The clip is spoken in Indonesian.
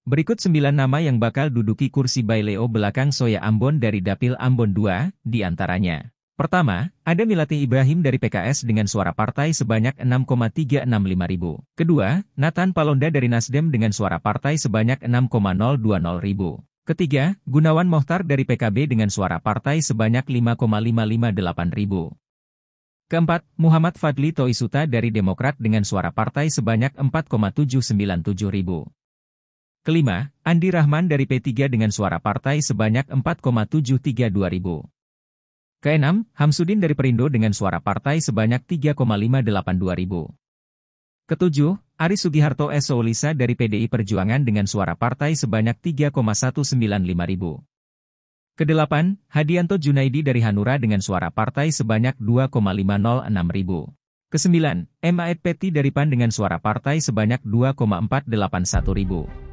Berikut 9 nama yang bakal duduki kursi Baileo belakang Soya Ambon dari Dapil Ambon II, di antaranya. Pertama, ada Milati Ibrahim dari PKS dengan suara partai sebanyak 6,365 ribu. Kedua, Nathan Palonda dari Nasdem dengan suara partai sebanyak 6,020 ribu. Ketiga, Gunawan Mohtar dari PKB dengan suara partai sebanyak 5,558 ribu. Keempat, Muhammad Fadli Toisuta dari Demokrat dengan suara partai sebanyak 4,797 ribu. Kelima, Andi Rahman dari P3 dengan suara partai sebanyak 4,732 ribu. Keenam, Hamsudin dari Perindo dengan suara partai sebanyak 3,582 ribu. Ketujuh, Aris Sugiharto S. Soulisa dari PDI Perjuangan dengan suara partai sebanyak 3,195 ribu. Kedelapan, Hadianto Junaidi dari Hanura dengan suara partai sebanyak 2,506 ribu. Kesembilan, M. Aed Peti dari PAN dengan suara partai sebanyak 2,481 ribu.